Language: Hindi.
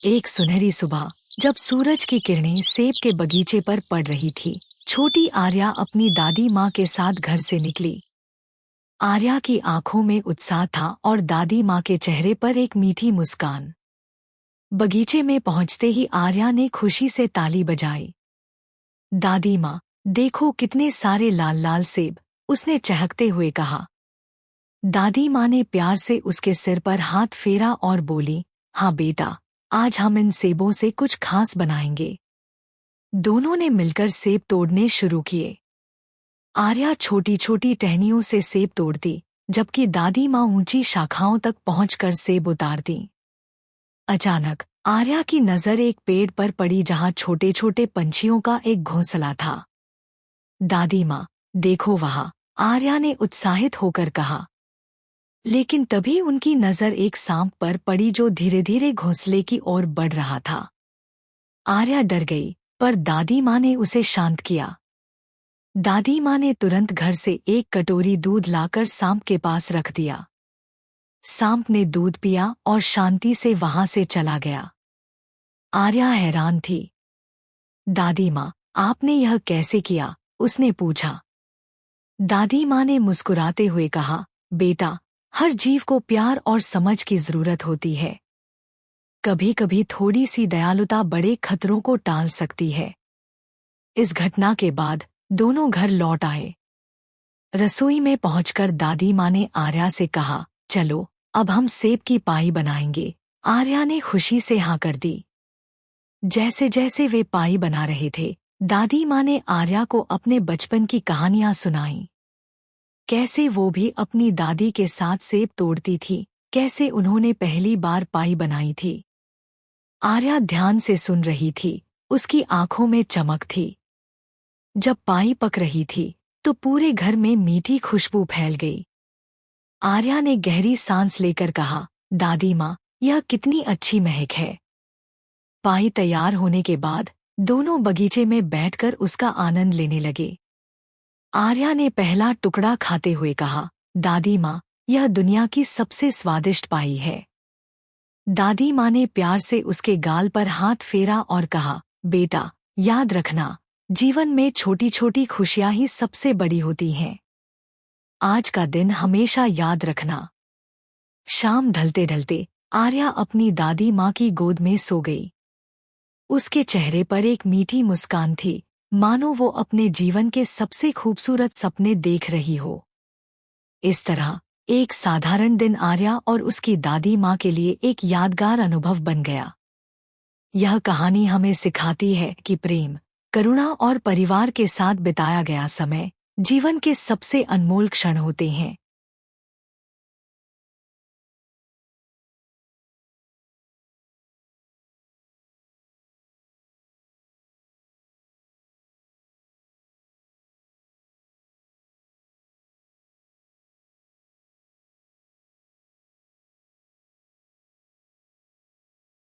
एक सुनहरी सुबह, जब सूरज की किरणें सेब के बगीचे पर पड़ रही थी, छोटी आर्या अपनी दादी माँ के साथ घर से निकली। आर्या की आंखों में उत्साह था और दादी माँ के चेहरे पर एक मीठी मुस्कान। बगीचे में पहुंचते ही आर्या ने खुशी से ताली बजाई। दादी माँ, देखो कितने सारे लाल लाल सेब, उसने चहकते हुए कहा। दादी माँ ने प्यार से उसके सिर पर हाथ फेरा और बोली, हाँ बेटा, आज हम इन सेबों से कुछ खास बनाएंगे। दोनों ने मिलकर सेब तोड़ने शुरू किए। आर्या छोटी छोटी टहनियों से सेब तोड़ती, जबकि दादी माँ ऊंची शाखाओं तक पहुंचकर सेब उतारती। अचानक आर्या की नजर एक पेड़ पर पड़ी जहां छोटे छोटे पंछियों का एक घोंसला था। दादी माँ, देखो वहाँ, आर्या ने उत्साहित होकर कहा। लेकिन तभी उनकी नजर एक सांप पर पड़ी जो धीरे धीरे घोंसले की ओर बढ़ रहा था। आर्या डर गई, पर दादी माँ ने उसे शांत किया। दादी माँ ने तुरंत घर से एक कटोरी दूध लाकर सांप के पास रख दिया। सांप ने दूध पिया और शांति से वहां से चला गया। आर्या हैरान थी। दादी माँ, आपने यह कैसे किया? उसने पूछा। दादी माँ ने मुस्कुराते हुए कहा, बेटा, हर जीव को प्यार और समझ की जरूरत होती है। कभी कभी थोड़ी सी दयालुता बड़े खतरों को टाल सकती है। इस घटना के बाद दोनों घर लौट आए। रसोई में पहुंचकर दादी माँ ने आर्या से कहा, चलो, अब हम सेब की पाई बनाएंगे। आर्या ने खुशी से हाँ कर दी। जैसे जैसे वे पाई बना रहे थे, दादी माँ ने आर्या को अपने बचपन की कहानियां सुनाईं। कैसे वो भी अपनी दादी के साथ सेब तोड़ती थी, कैसे उन्होंने पहली बार पाई बनाई थी। आर्या ध्यान से सुन रही थी, उसकी आंखों में चमक थी। जब पाई पक रही थी, तो पूरे घर में मीठी खुशबू फैल गई। आर्या ने गहरी सांस लेकर कहा, दादी माँ, यह कितनी अच्छी महक है। पाई तैयार होने के बाद दोनों बगीचे में बैठकर उसका आनंद लेने लगे। आर्या ने पहला टुकड़ा खाते हुए कहा, दादी माँ, यह दुनिया की सबसे स्वादिष्ट पाई है। दादी माँ ने प्यार से उसके गाल पर हाथ फेरा और कहा, बेटा, याद रखना, जीवन में छोटी छोटी खुशियां ही सबसे बड़ी होती हैं। आज का दिन हमेशा याद रखना। शाम ढलते ढलते आर्या अपनी दादी माँ की गोद में सो गई। उसके चेहरे पर एक मीठी मुस्कान थी, मानो वो अपने जीवन के सबसे खूबसूरत सपने देख रही हो। इस तरह एक साधारण दिन आर्या और उसकी दादी माँ के लिए एक यादगार अनुभव बन गया। यह कहानी हमें सिखाती है कि प्रेम, करुणा और परिवार के साथ बिताया गया समय जीवन के सबसे अनमोल क्षण होते हैं।